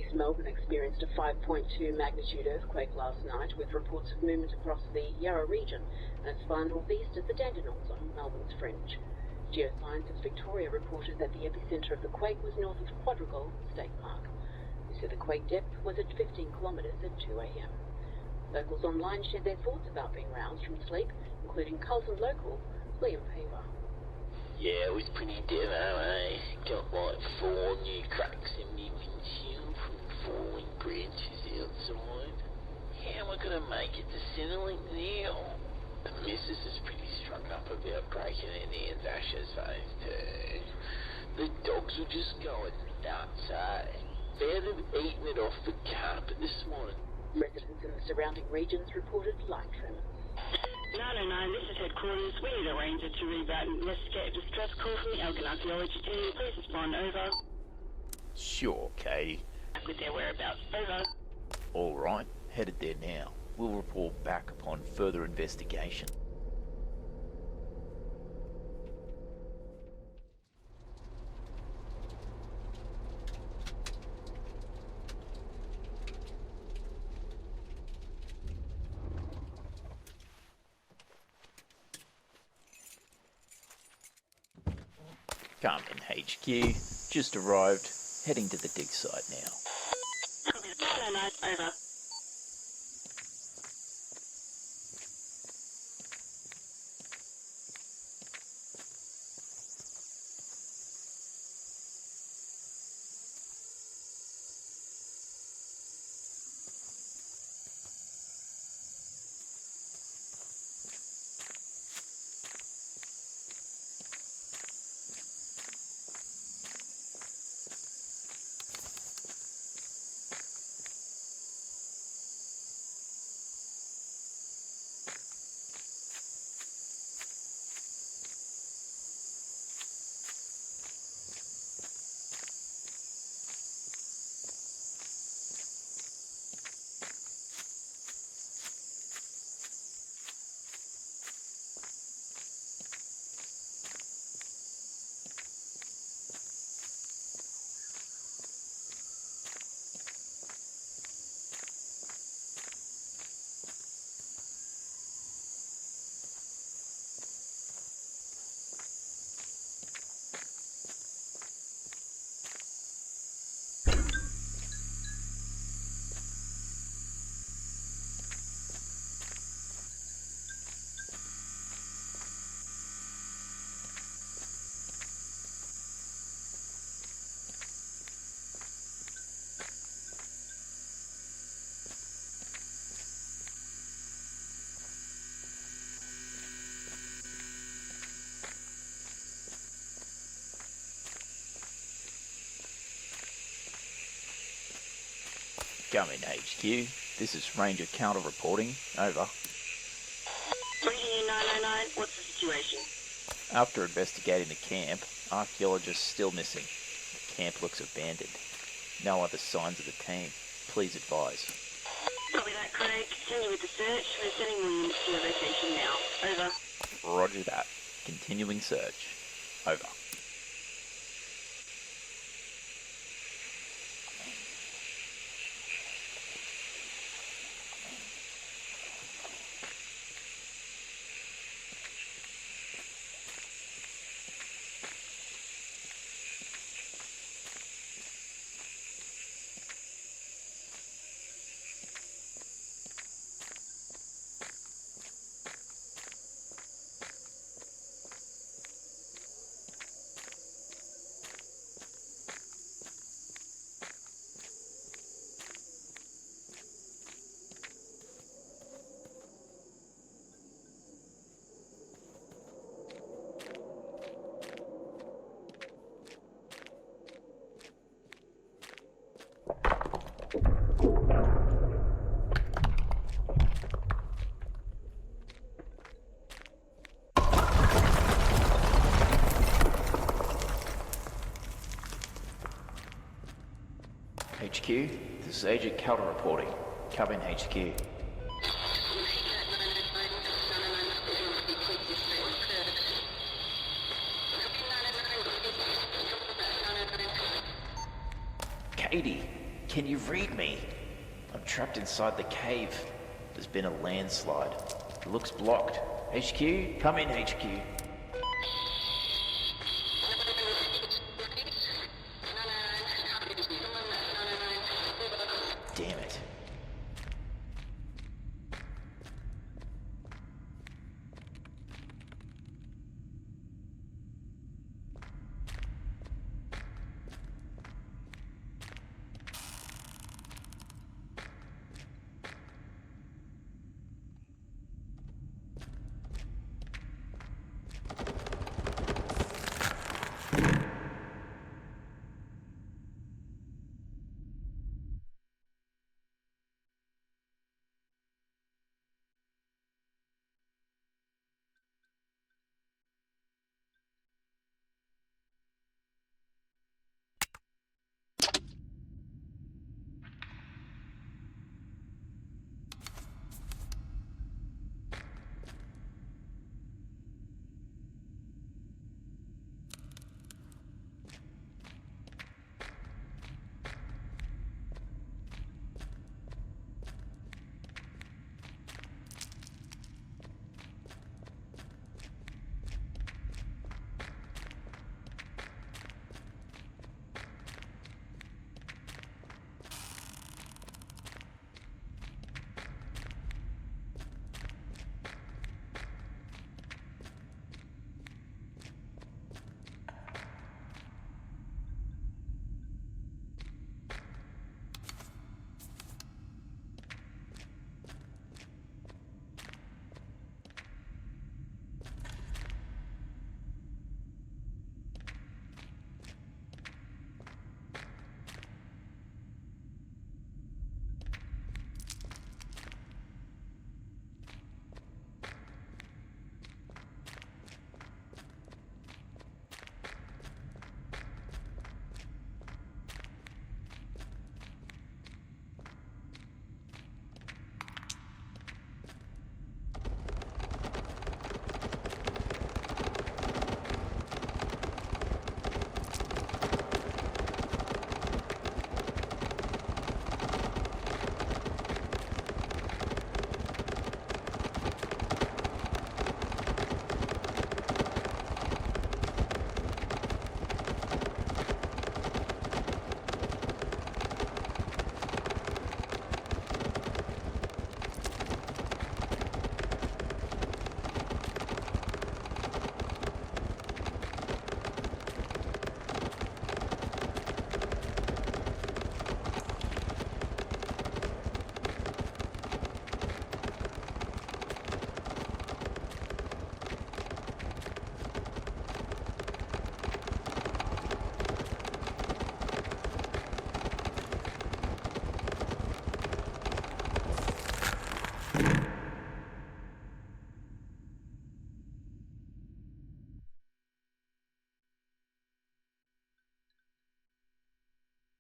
East Melbourne experienced a 5.2 magnitude earthquake last night, with reports of movement across the Yarra region and as far northeast as the Dandenongs on Melbourne's fringe. Geosciences Victoria reported that the epicentre of the quake was north of Quadrigal State Park. They said the quake depth was at 15 kilometres at 2 a.m. Locals online shared their thoughts about being roused from sleep, including Carlton local Liam Peaver. Yeah, it was pretty devo, eh? Got like 4 new cracks in my windshield from falling branches outside. How am I gonna make it to Centrelink now? The missus is pretty strung up about breaking her Nan's Ashes phase too. The dogs were just going nuts, eh? They'd have eaten it off the carpet this morning. Residents in the surrounding regions reported light tremors. 909, this is headquarters. We need a ranger to reroute and investigate a distress call from the Elgin Archaeology team. Please respond, over. Sure, Katie. Back with their whereabouts, over. Alright, headed there now. We'll report back upon further investigation. Carmen HQ, just arrived, heading to the dig site now. Copy, 909, over. Coming HQ, this is Ranger Counter reporting, over. Reading you, 909, what's the situation? After investigating the camp, archaeologists still missing. The camp looks abandoned. No other signs of the team. Please advise. Copy that, Craig. Continue with the search. We're sending Williams to your location now, over. Roger that. Continuing search, over. HQ, this is Agent Calder reporting. Come in, HQ. Katie, Can you read me? I'm trapped inside the cave. There's been a landslide. It looks blocked. HQ? Come in, HQ. Damn it.